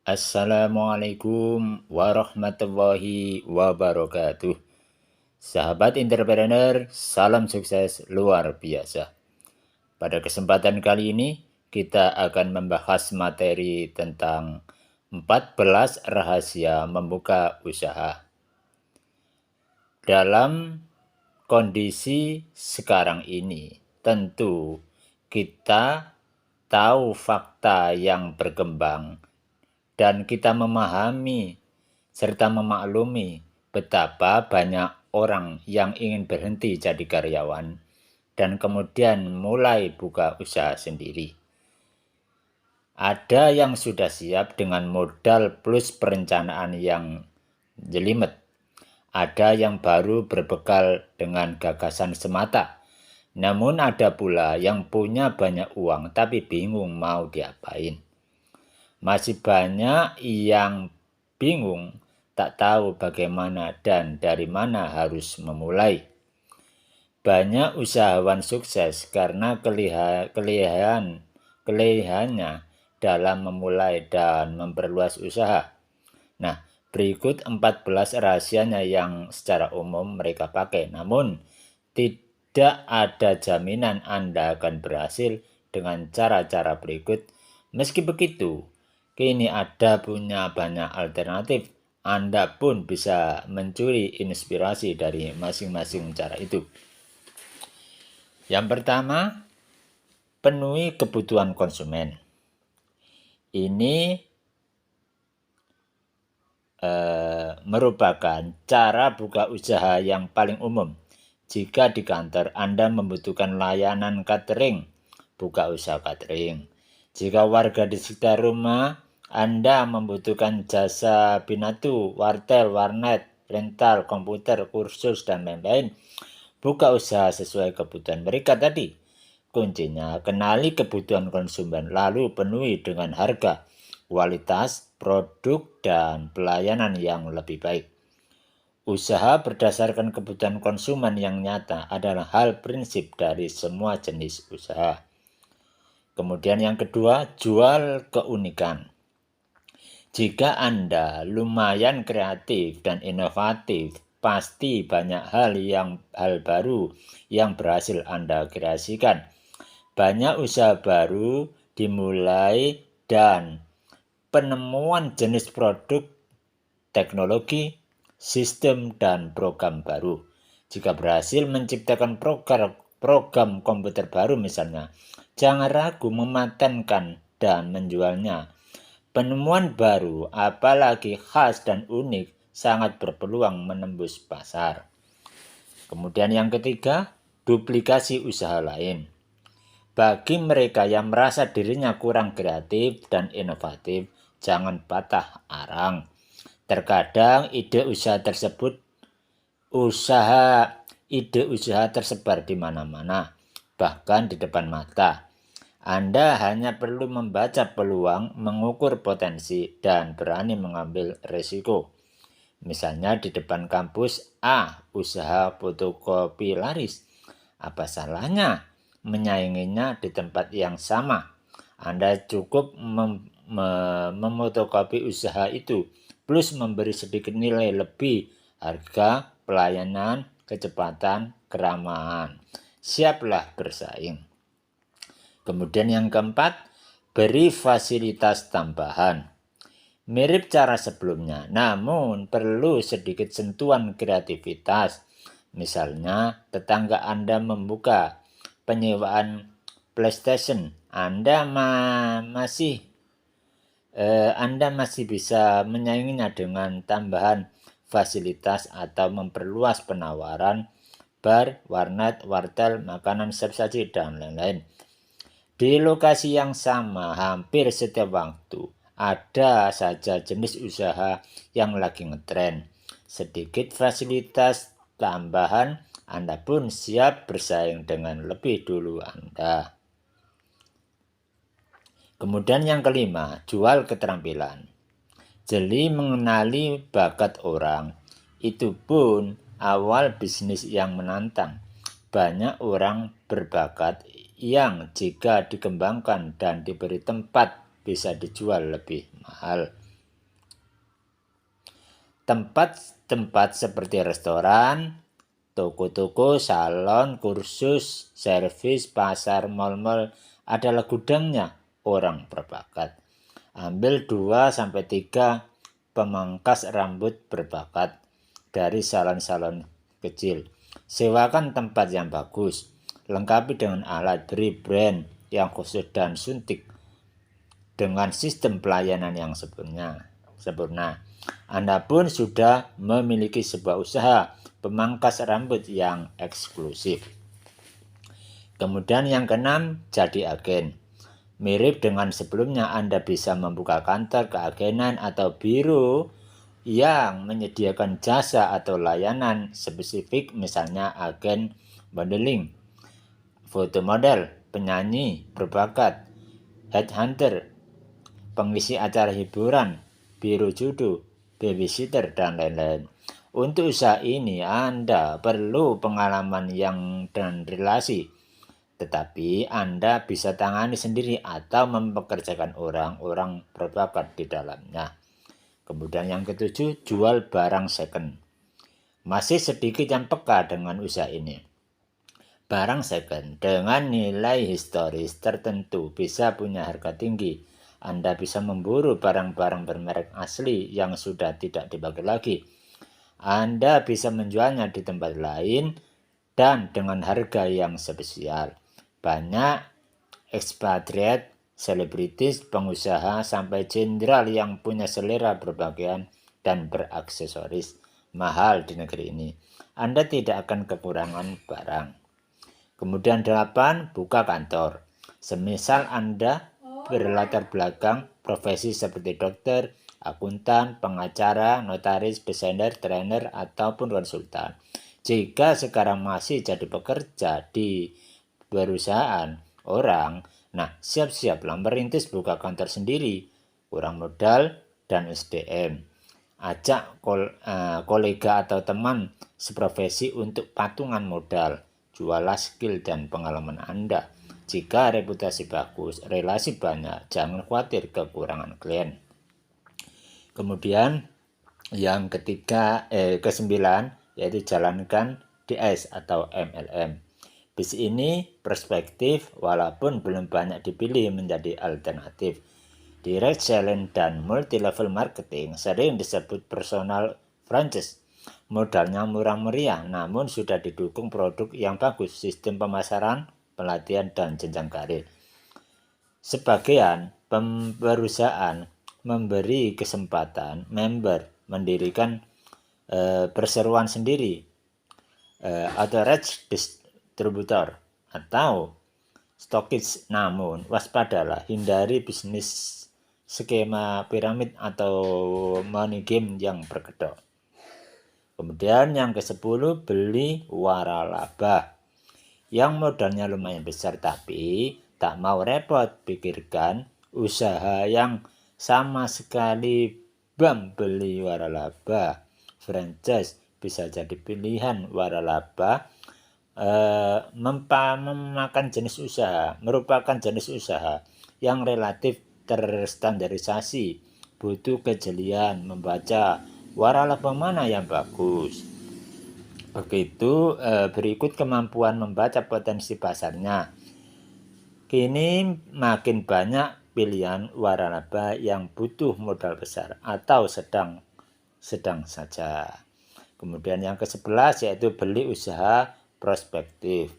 Assalamualaikum warahmatullahi wabarakatuh. Sahabat entrepreneur, salam sukses luar biasa. Pada kesempatan kali ini, kita akan membahas materi tentang 14 rahasia membuka usaha. Dalam kondisi sekarang ini, tentu kita tahu fakta yang berkembang dan kita memahami serta memaklumi betapa banyak orang yang ingin berhenti jadi karyawan dan kemudian mulai buka usaha sendiri. Ada yang sudah siap dengan modal plus perencanaan yang jelimet. Ada yang baru berbekal dengan gagasan semata. Namun ada pula yang punya banyak uang tapi bingung mau diapain. Masih banyak yang bingung, tak tahu bagaimana dan dari mana harus memulai. Banyak usahawan sukses karena kelebihannya dalam memulai dan memperluas usaha. Nah, berikut 14 rahasianya yang secara umum mereka pakai. Namun, tidak ada jaminan Anda akan berhasil dengan cara-cara berikut. Meski begitu, kini Anda punya banyak alternatif. Anda pun bisa mencuri inspirasi dari masing-masing cara itu. Yang pertama, penuhi kebutuhan konsumen. Ini merupakan cara buka usaha yang paling umum. Jika di kantor Anda membutuhkan layanan catering, buka usaha catering. Jika warga di sekitar rumah Anda membutuhkan jasa binatu, wartel, warnet, rental, komputer, kursus, dan lain-lain, buka usaha sesuai kebutuhan mereka tadi. Kuncinya, kenali kebutuhan konsumen lalu penuhi dengan harga, kualitas, produk, dan pelayanan yang lebih baik. Usaha berdasarkan kebutuhan konsumen yang nyata adalah hal prinsip dari semua jenis usaha. Kemudian yang kedua, jual keunikan. Jika Anda lumayan kreatif dan inovatif, pasti banyak hal baru yang berhasil Anda kreasikan. Banyak usaha baru dimulai dan penemuan jenis produk, teknologi, sistem, dan program baru. Jika berhasil menciptakan program komputer baru misalnya, jangan ragu mematenkan dan menjualnya. Penemuan baru, apalagi khas dan unik, sangat berpeluang menembus pasar. Kemudian yang ketiga, duplikasi usaha lain. Bagi mereka yang merasa dirinya kurang kreatif dan inovatif, jangan patah arang. Terkadang ide usaha tersebar di mana-mana, bahkan di depan mata. Anda hanya perlu membaca peluang, mengukur potensi, dan berani mengambil risiko. Misalnya di depan kampus A, usaha fotokopi laris. Apa salahnya menyainginya di tempat yang sama? Anda cukup memotokopi usaha itu, plus memberi sedikit nilai lebih, harga, pelayanan, kecepatan, keramahan. Siaplah bersaing. Kemudian yang keempat, beri fasilitas tambahan. Mirip cara sebelumnya, namun perlu sedikit sentuhan kreativitas. Misalnya, tetangga Anda membuka penyewaan PlayStation. Anda masih bisa menyainginya dengan tambahan fasilitas atau memperluas penawaran bar, warnet, wartel, makanan siap saji, dan lain-lain. Di lokasi yang sama hampir setiap waktu ada saja jenis usaha yang lagi ngetren. Sedikit fasilitas tambahan, Anda pun siap bersaing dengan lebih dulu Anda. Kemudian yang kelima, jual keterampilan. Jeli mengenali bakat orang. Itu pun awal bisnis yang menantang. Banyak orang berbakat yang jika dikembangkan dan diberi tempat bisa dijual lebih mahal. Tempat-tempat seperti restoran, toko-toko, salon, kursus, servis, pasar, mal-mal adalah gudangnya orang berbakat. Ambil 2-3 pemangkas rambut berbakat dari salon-salon kecil. Sewakan tempat yang bagus, lengkapi dengan alat, beri brand yang khusus dan suntik dengan sistem pelayanan yang sempurna. Anda pun sudah memiliki sebuah usaha pemangkas rambut yang eksklusif. Kemudian yang keenam, jadi agen. Mirip dengan sebelumnya, Anda bisa membuka kantor keagenan atau biro yang menyediakan jasa atau layanan spesifik, misalnya agen modeling, foto model, penyanyi berbakat, headhunter, pengisi acara hiburan, biro judo, babysitter, dan lain-lain. Untuk usaha ini Anda perlu pengalaman dan relasi, tetapi Anda bisa tangani sendiri atau mempekerjakan orang-orang berbakat di dalamnya. Kemudian yang ketujuh, jual barang second. Masih sedikit yang peka dengan usaha ini. Barang second dengan nilai historis tertentu bisa punya harga tinggi. Anda bisa memburu barang-barang bermerek asli yang sudah tidak dipakai lagi. Anda bisa menjualnya di tempat lain dan dengan harga yang spesial. Banyak ekspatriat, selebritis, pengusaha, sampai jenderal yang punya selera berpakaian dan beraksesoris mahal di negeri ini. Anda tidak akan kekurangan barang. Kemudian 8, buka kantor. Semisal Anda berlatar belakang profesi seperti dokter, akuntan, pengacara, notaris, desainer, trainer, ataupun konsultan. Jika sekarang masih jadi pekerja di perusahaan orang, nah siap-siaplah merintis buka kantor sendiri, kurang modal dan SDM. Ajak kolega atau teman seprofesi untuk patungan modal. Jualah skill dan pengalaman Anda. Jika reputasi bagus, relasi banyak, jangan khawatir kekurangan klien. Kemudian yang kesembilan yaitu jalankan DS atau MLM. Bis ini perspektif walaupun belum banyak dipilih menjadi alternatif. Direct selling dan multi-level marketing sering disebut personal franchise. Modalnya murah meriah namun sudah didukung produk yang bagus, sistem pemasaran, pelatihan, dan jenjang karir. Sebagian perusahaan memberi kesempatan member mendirikan perseroan sendiri, authorized distributor atau stokis. Namun waspadalah, hindari bisnis skema piramid atau money game yang berkedok. Kemudian yang ke-10, beli waralaba. Yang modalnya lumayan besar tapi tak mau repot, pikirkan usaha yang sama sekali. Beli waralaba. Franchise bisa jadi pilihan. Waralaba merupakan jenis usaha yang relatif terstandarisasi, butuh kejelian membaca waralaba mana yang bagus. Begitu berikut kemampuan membaca potensi pasarnya. Kini makin banyak pilihan waralaba yang butuh modal besar atau sedang saja. Kemudian yang ke-11 yaitu beli usaha prospektif.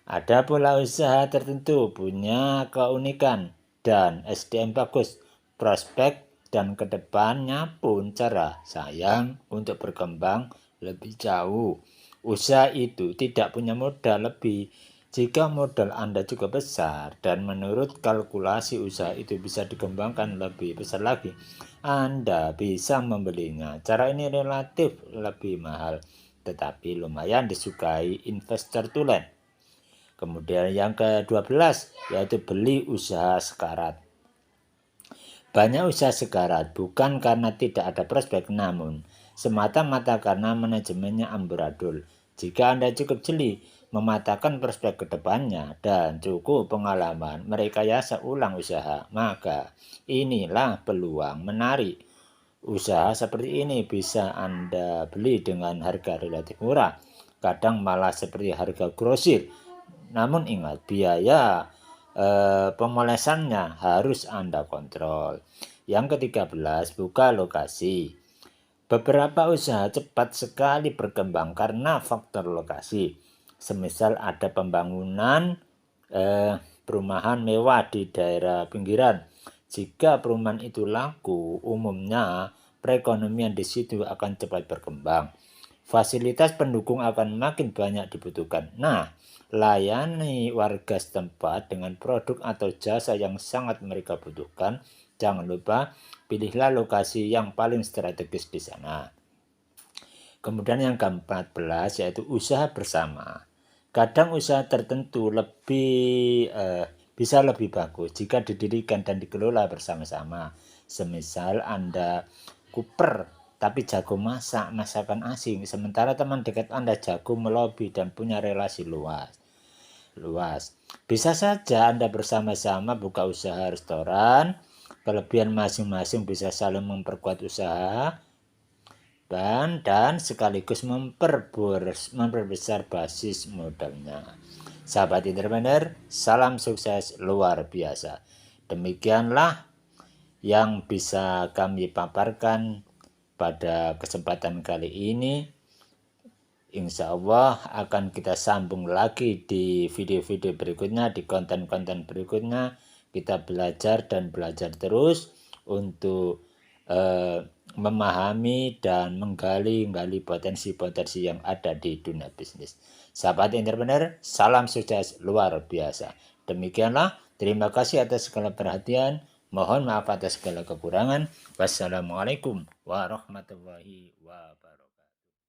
Ada pula usaha tertentu punya keunikan dan SDM bagus, prospek dan kedepannya pun cerah. Sayang untuk berkembang lebih jauh, usaha itu tidak punya modal lebih. Jika modal Anda juga besar dan menurut kalkulasi usaha itu bisa dikembangkan lebih besar lagi, Anda bisa membelinya. Cara ini relatif lebih mahal, tetapi lumayan disukai investor tulen. Kemudian yang ke-12 yaitu beli usaha sekarat. Banyak usaha sekarat bukan karena tidak ada prospek, namun semata-mata karena manajemennya amburadul. Jika Anda cukup jeli mematahkan prospek ke depannya dan cukup pengalaman merekayasa ulang usaha, maka inilah peluang menarik Usaha seperti ini bisa Anda beli dengan harga relatif murah, kadang malah seperti harga grosir. Namun ingat, biaya pemolesannya harus Anda kontrol. Yang ke-13, buka lokasi. Beberapa usaha cepat sekali berkembang karena faktor lokasi. Semisal ada pembangunan perumahan mewah di daerah pinggiran. Jika perumahan itu laku, umumnya perekonomian di situ akan cepat berkembang. Fasilitas pendukung akan makin banyak dibutuhkan. Nah, layani warga setempat dengan produk atau jasa yang sangat mereka butuhkan. Jangan lupa, pilihlah lokasi yang paling strategis di sana. Kemudian yang ke-14 yaitu usaha bersama. Kadang usaha tertentu bisa lebih bagus jika didirikan dan dikelola bersama-sama. Semisal Anda kuper tapi jago masak masakan asing, sementara teman dekat Anda jago melobi dan punya relasi luas. Bisa saja Anda bersama-sama buka usaha restoran, kelebihan masing-masing bisa saling memperkuat usaha dan sekaligus memperbesar basis modalnya. Sahabat entrepreneur, salam sukses luar biasa. Demikianlah yang bisa kami paparkan pada kesempatan kali ini. Insya Allah akan kita sambung lagi di video-video berikutnya, di konten-konten berikutnya. Kita belajar dan belajar terus untuk memahami dan menggali potensi-potensi yang ada di dunia bisnis. Sahabat entrepreneur, salam sukses luar biasa. Demikianlah, terima kasih atas segala perhatian. Mohon maaf atas segala kekurangan. Wassalamualaikum warahmatullahi wabarakatuh.